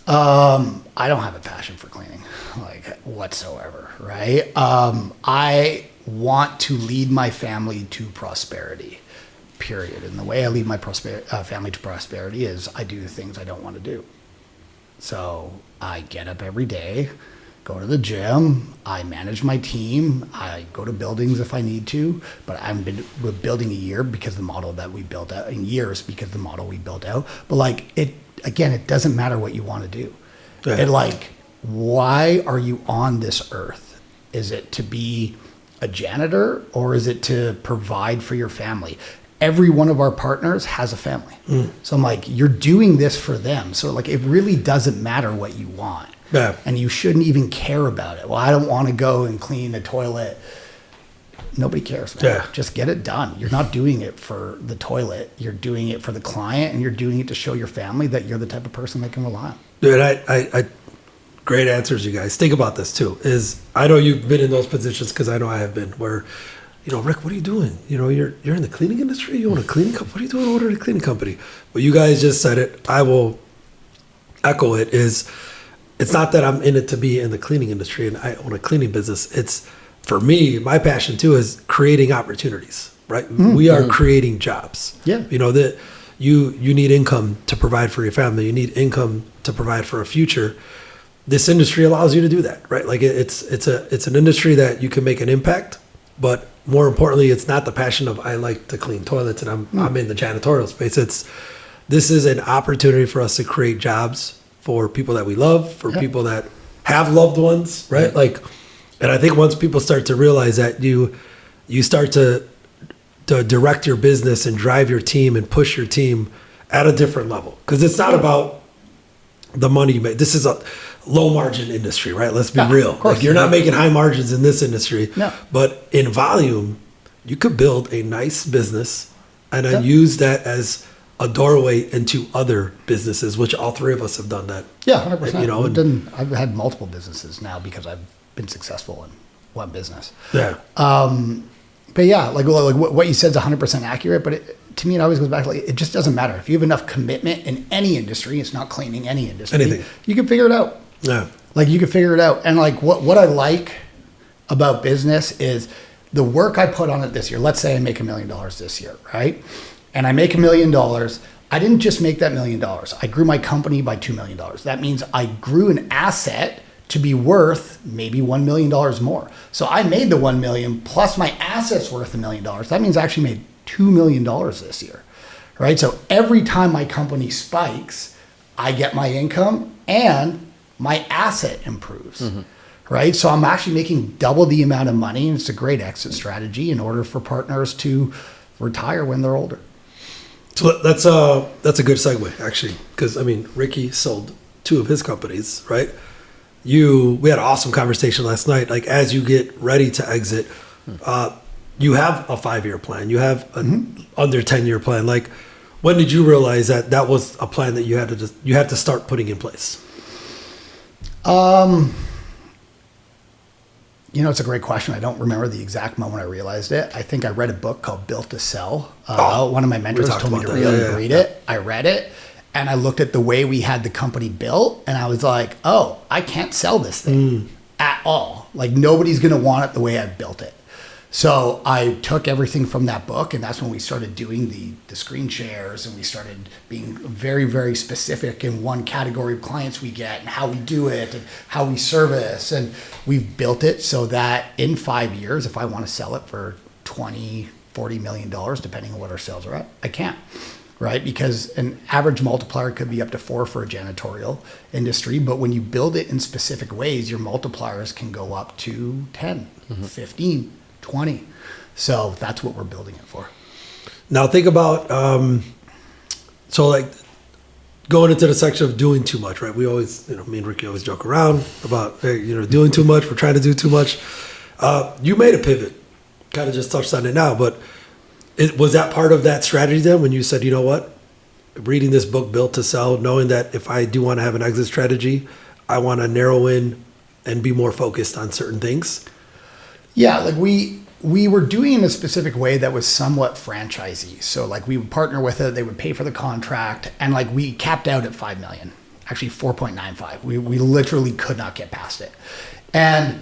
I don't have a passion for cleaning, like, whatsoever, right? I want to lead my family to prosperity, period. And the way I lead my family to prosperity is I do the things I don't want to do. So I get up every day, go to the gym, I manage my team, I go to buildings if I need to, but we're building a year because the model that we built out, in years because the model we built out. But like, it doesn't matter what you want to do. Yeah. Why are you on this earth? Is it to be a janitor, or is it to provide for your family? Every one of our partners has a family. So I'm like, you're doing this for them. So like, it really doesn't matter what you want. Yeah. And you shouldn't even care about it. Well, I don't want to go and clean a toilet nobody cares, man. Yeah. Just get it done. You're not doing it for the toilet. You're doing it for the client, and you're doing it to show your family that you're the type of person they can rely on. Dude, I great answers, you guys. Think about this too. Is I know you've been in those positions because I know I have been. Where, Rick, what are you doing? You're in the cleaning industry. You own a cleaning company. What are you doing over at a cleaning company? Well, you guys just said it. I will echo it. It's not that I'm in it to be in the cleaning industry and I own a cleaning business. It's for me, my passion too is creating opportunities. Right? We are creating jobs. Yeah. That you need income to provide for your family. You need income to provide for a future. This industry allows you to do that, right? Like it's an industry that you can make an impact, but more importantly, it's not the passion of I like to clean toilets and I'm in the janitorial space. This is an opportunity for us to create jobs for people that we love, for people that have loved ones, right? And I think once people start to realize that you start to direct your business and drive your team and push your team at a different level, because it's not about the money you make. This is a low margin industry, right? Let's be real. Of course. You're not making high margins in this industry. No. But in volume, you could build a nice business and then use that as a doorway into other businesses, which all three of us have done that. Yeah, 100%. I've had multiple businesses now because I've been successful in one business. Yeah. But yeah, like what you said is 100% accurate, but to me, it always goes back to it just doesn't matter. If you have enough commitment in any industry, it's not cleaning any industry. Anything. You can figure it out. Yeah. You can figure it out. And what I like about business is the work I put on it this year. Let's say I make $1 million this year, right? And I make $1 million. I didn't just make that $1 million. I grew my company by $2 million. That means I grew an asset to be worth maybe $1 million more. So I made the $1 million plus my assets worth $1 million. That means I actually made $2 million this year, right? So every time my company spikes, I get my income and my asset improves, right? So I'm actually making double the amount of money, and it's a great exit strategy in order for partners to retire when they're older. So that's a good segue, actually, because Ricky sold 2 of his companies, right? We had an awesome conversation last night. Like, as you get ready to exit, you have a 5-year plan. You have an under 10-year plan. Like, when did you realize that was a plan that you had to start putting in place? It's a great question. I don't remember the exact moment I realized it. I think I read a book called Built to Sell. One of my mentors told me to read it. I read it, and I looked at the way we had the company built, and I was like, oh, I can't sell this thing at all. Like, nobody's going to want it the way I built it. So I took everything from that book, and that's when we started doing the screen shares, and we started being very, very specific in one category of clients we get and how we do it and how we service. And we've built it so that in 5 years, if I want to sell it for $20, $40 million, depending on what our sales are at, I can, right? Because an average multiplier could be up to 4 for a janitorial industry. But when you build it in specific ways, your multipliers can go up to 10, 15, 20. So that's what we're building it for. Now think about, going into the section of doing too much, right? We always, me and Ricky always joke around about, doing too much. We're trying to do too much. You made a pivot, kind of just touched on it now, but was that part of that strategy then when you said, you know what, reading this book, Built to Sell, knowing that if I do want to have an exit strategy, I want to narrow in and be more focused on certain things? Yeah, we were doing it in a specific way that was somewhat franchisee. So we would partner with it, they would pay for the contract, and we capped out at 5 million, actually 4.95. We literally could not get past it. And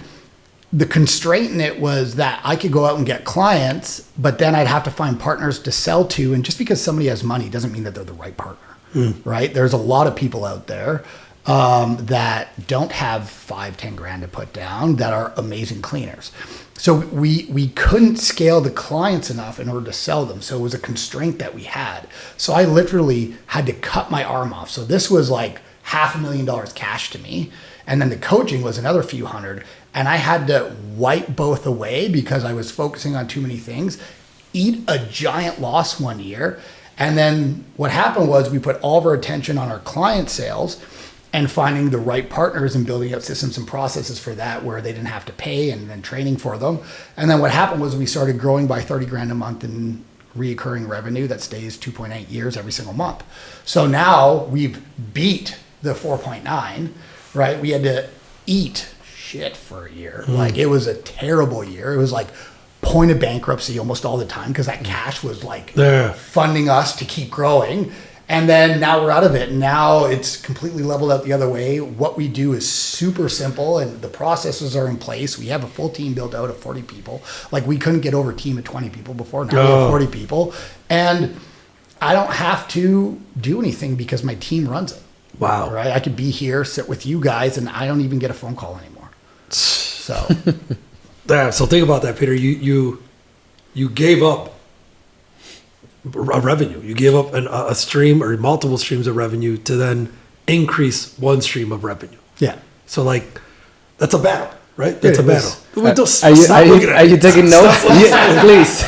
the constraint in it was that I could go out and get clients, but then I'd have to find partners to sell to. And just because somebody has money doesn't mean that they're the right partner, right? There's a lot of people out there that don't have 5-10 grand to put down that are amazing cleaners. So we couldn't scale the clients enough in order to sell them. So it was a constraint that we had. So I literally had to cut my arm off. So this was like $500,000 cash to me. And then the coaching was another few hundred. And I had to wipe both away because I was focusing on too many things, eat a giant loss one year. And then what happened was we put all of our attention on our client sales. and finding the right partners and building out systems and processes for that where they didn't have to pay, and then training for them. And then what happened was we started growing by 30 grand a month in reoccurring revenue that stays 2.8 years every single month. So now we've beat the 4.9, right? We had to eat shit for a year. Like, it was a terrible year. It was like point of bankruptcy almost all the time because that cash was like funding us to keep growing. And then now we're out of it. Now it's completely leveled out the other way. What we do is super simple, and the processes are in place. We have a full team built out of 40 people. Like, we couldn't get over a team of 20 people before. Now we have 40 people. And I don't have to do anything because my team runs it. Wow. Right? I could be here, sit with you guys, and I don't even get a phone call anymore. So, Yeah, so think about that, Peter. You gave up a revenue. You gave up a stream or multiple streams of revenue to then increase one stream of revenue. yeah. So, like, that's a battle, right? That's It a battle. was. Wait, don't- Are stop looking at you me. taking notes? Yeah, please.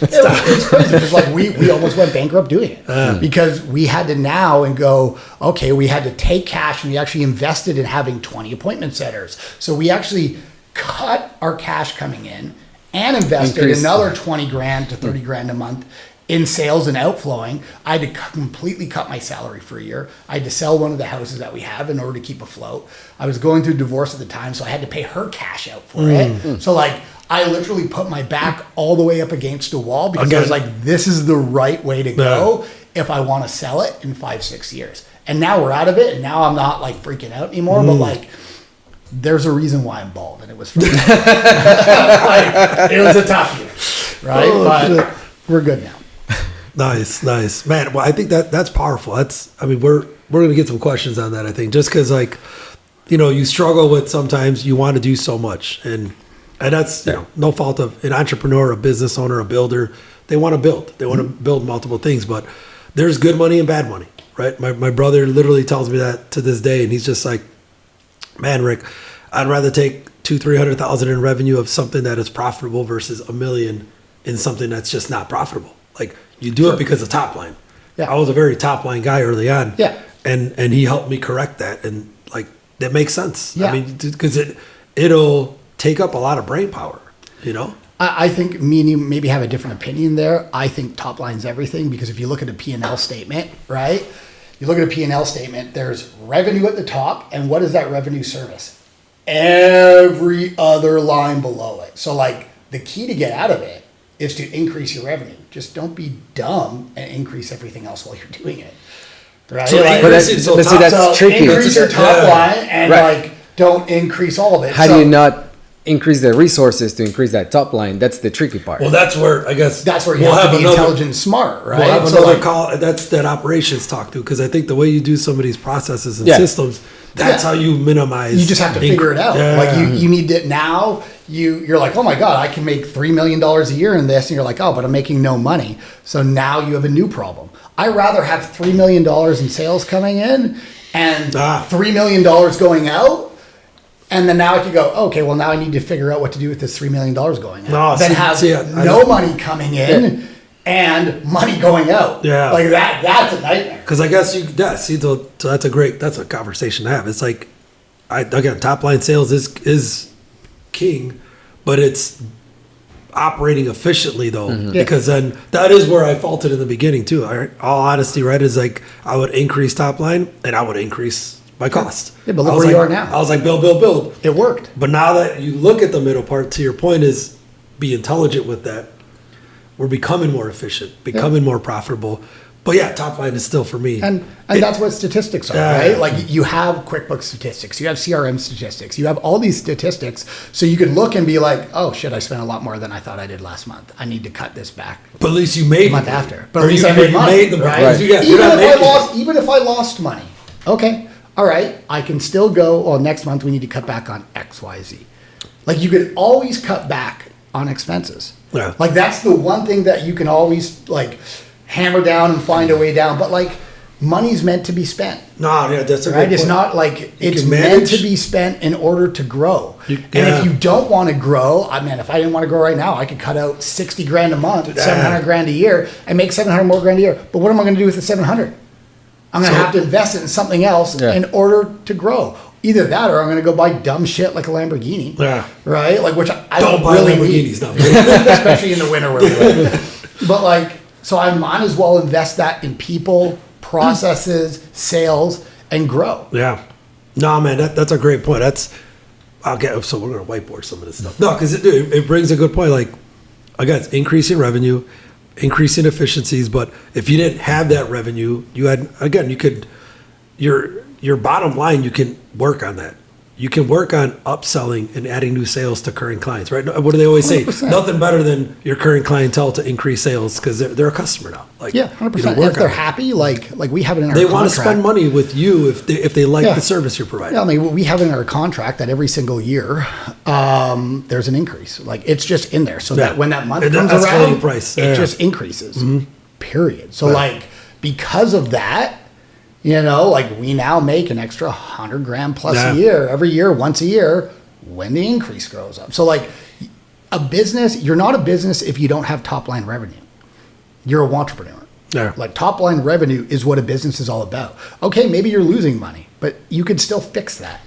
It's crazy because like we almost went bankrupt doing it because we had to now and go, okay, we had to take cash, and we actually invested in having 20 appointment setters. So we actually cut our cash coming in and invested Increase. another 20 grand to 30 grand a month in sales and outflowing. I had to completely cut my salary for a year. I had to sell one of the houses that we have in order to keep afloat. I was going through divorce at the time, so I had to pay her cash out for it. So like, I literally put my back all the way up against a wall because I was like, this is the right way to go if I want to sell it in 5-6 years. And now we're out of it, and now I'm not like freaking out anymore, but like, there's a reason why I'm bald, and it was like, it was a tough year, right? But we're good now. Nice, man. Well, I think that's powerful. We're gonna get some questions on that. I think just because, like, you struggle with sometimes you want to do so much, and that's no fault of an entrepreneur, a business owner, a builder. They want to build. They want to build multiple things, but there's good money and bad money, right? My brother literally tells me that to this day, and he's just like, man, Rick, I'd rather take $200,000-300,000 in revenue of something that is profitable versus $1 million in something that's just not profitable. Like, you do it because of top line. Yeah. I was a very top line guy early on. Yeah. And he helped me correct that. And like, that makes sense. Yeah. I mean, because it'll take up a lot of brain power, I think me and you maybe have a different opinion there. I think top line's everything because if you look at a P&L statement, right? You look at a P&L statement, there's revenue at the top, and what is that revenue service? Every other line below it. So like, the key to get out of it is to increase your revenue. Just don't be dumb and increase everything else while you're doing it. Right? So Like, that's tricky. increase your top Yeah. line and like, don't increase all of it. How do you not increase the resources to increase that top line? That's the tricky part. Well, that's where, I guess, That's where you have to be intelligent and smart, right? We'll have So, another like, call. That's that operations talk to, because I think the way you do some of these processes and Yeah. systems, that's how you minimize. You just have to figure it out. Yeah. Like you need it now. You're like, oh my God, I can make $3 million a year in this. And you're like, oh, but I'm making no money. So now you have a new problem. I rather have $3 million in sales coming in and $3 million going out. And then now I could go, okay, well now I need to figure out what to do with this $3 million going out. Then have no money coming in and money going out. Yeah. Like that's a nightmare. Because I guess so that's a conversation to have. It's like, again, top line sales is king, but it's operating efficiently though, because then that is where I faulted in the beginning too. All honesty, right? Is like, I would increase top line and I would increase my cost. Yeah, but look where you are now. I was like, build. It worked. But now that you look at the middle part, to your point, is be intelligent with that. We're becoming more efficient, becoming more profitable. But yeah, top line is still for me. And that's what statistics are, right? Like you have QuickBooks statistics, you have CRM statistics, you have all these statistics. So you can look and be like, oh shit, I spent a lot more than I thought I did last month. I need to cut this back. But at least you made The month after. But Or at least you I made money, made the right? right. Even if I lost money, okay, all right, I can still go, well, next month we need to cut back on X, Y, Z. Like you could always cut back on expenses. Yeah. Like that's the one thing that you can always like hammer down and find a way down. But like money's meant to be spent. No, yeah, that's a Right? good It's point. not like it's can meant manage. to be spent in order to grow. And yeah. if you don't want to grow, I mean, if I didn't want to grow right now, I could cut out 60 grand a month, 700 grand a year, and make 700 more grand a year. But what am I going to do with the 700? I'm going to have to invest it in something else in order to grow. Either that or I'm going to go buy dumb shit like a Lamborghini. Yeah. Right? Like, which I Don't don't buy really Lamborghinis, need. no. Especially in the winter where we live. But like, so I might as well invest that in people, processes, sales, and grow. Yeah. No, man, that's a great point. So we're going to whiteboard some of this stuff. No, because it brings a good point. Like, again, it's increasing revenue, increasing efficiencies. But if you didn't have that revenue, your bottom line, you can work on that. You can work on upselling and adding new sales to current clients, right? What do they always say? 100%. Nothing better than your current clientele to increase sales because they're a customer now. Like, Yeah, 100%. you know, If they're happy, like we have it in our they contract. want to spend money with you if they like Yeah. the service you're providing. Yeah, I mean, we have in our contract that every single year there's an increase. Like, it's just in there, so that when that month And comes that's escalating around, price. it Yeah. just increases. Period. So, Right. like, because of that, you know, like we now make an extra $100,000 plus Yeah. a year, every year, once a year, when the increase grows up. So, like, a business, you're not a business if you don't have top line revenue. You're an entrepreneur. Yeah. Like, top line revenue is what a business is all about. Okay, maybe you're losing money, but you could still fix that.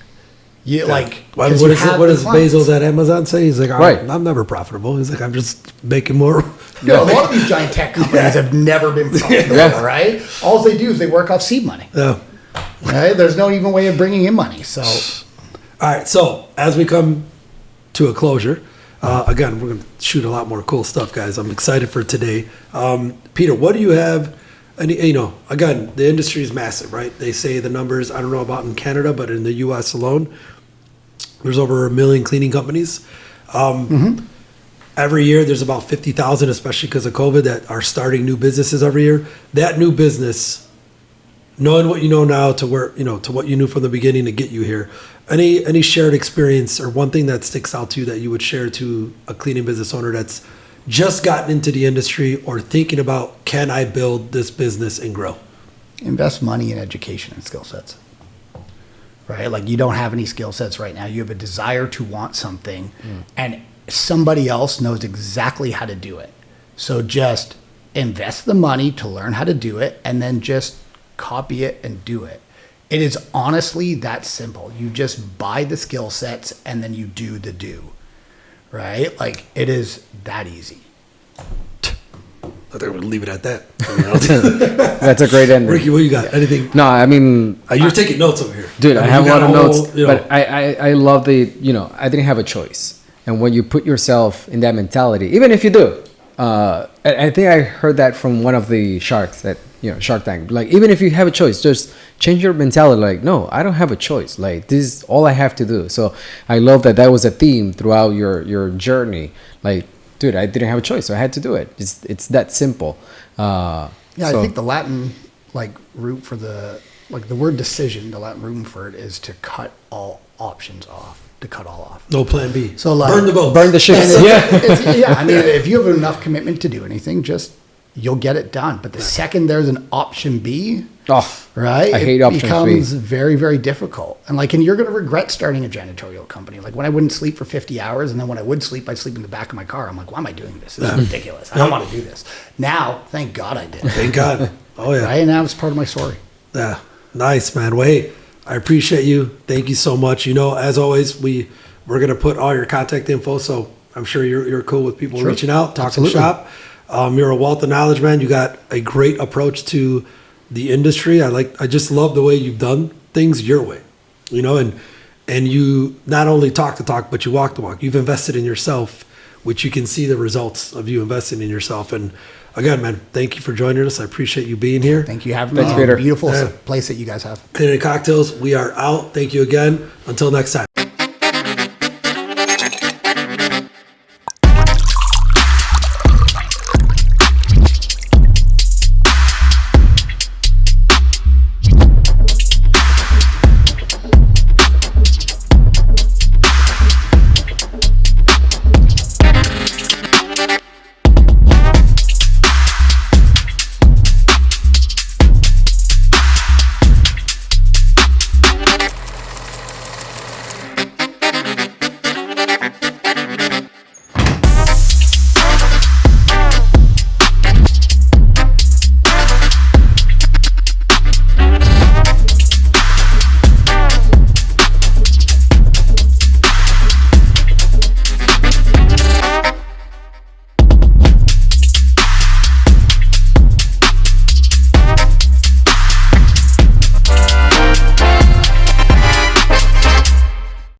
You like, What 'cause you does have what the does clients. Bezos at Amazon say? He's like, Right. I'm never profitable. He's like, I'm just making more. You know, a lot of these giant tech companies have never been profitable, Yeah. right? All they do is they work off seed money, Yeah. right? There's no even way of bringing in money. So, All right. So as we come to a closure, again, we're going to shoot a lot more cool stuff, guys. I'm excited for today. Peter, what do you have? Again, the industry is massive, right? They say the numbers, I don't know about in Canada, but in the U.S. alone, there's over 1 million cleaning companies. Every year, there's about 50,000, especially because of COVID, that are starting new businesses every year. That new business, knowing what you know now to where to what you knew from the beginning to get you here, any shared experience or one thing that sticks out to you that you would share to a cleaning business owner that's just gotten into the industry or thinking about, can I build this business and grow? invest money in education and skill sets. Right? Like, you don't have any skill sets right now. You have a desire to want something, and somebody else knows exactly how to do it. So just invest the money to learn how to do it, and then just copy it and do it. It is honestly that simple. You just buy the skill sets and then you do the do. Right? Like, it is that easy. I think we'll leave it at that. That's a great ending. Ricky, what you got? Anything? No, I mean, You're taking notes over here. dude, I mean, have you a lot got of whole, notes, but I love I didn't have a choice. And when you put yourself in that mentality, even if you do, I think I heard that from one of the sharks that, Shark Tank. Like, even if you have a choice, just change your mentality. Like, no, I don't have a choice. Like, this is all I have to do. So I love that was a theme throughout your journey. Like, dude, I didn't have a choice, so I had to do it. It's that simple. I think the Latin root for the word decision, the Latin root for it is to cut all options off, to cut all off. No plan B. So, like, burn the boat. burn the ships. I mean, if you have enough commitment to do anything, you'll get it done. But the second there's an option B, right? I hate it option becomes B. very, very difficult. And you're going to regret starting a janitorial company. Like, when I wouldn't sleep for 50 hours, and then when I would sleep, I'd sleep in the back of my car. I'm like, why am I doing this? This is ridiculous. I don't want to do this. Now, thank God I did. Thank God. Oh, yeah. Right? And now it's part of my story. Yeah. Nice, man. Well, hey, I appreciate you. Thank you so much. As always, we're going to put all your contact info, so I'm sure you're cool with people reaching out, talking Absolutely. shop. You're a wealth of knowledge, man. You got a great approach to the industry. I just love the way you've done things your way, and you not only talk the talk, but you walk the walk. You've invested in yourself, which you can see the results of you investing in yourself. And again, man, thank you for joining us. I appreciate you being here. Thank you for having me. Thanks, Peter. Beautiful Yeah. place that you guys have. Cleaning Cocktails, we are out. Thank you again. Until next time.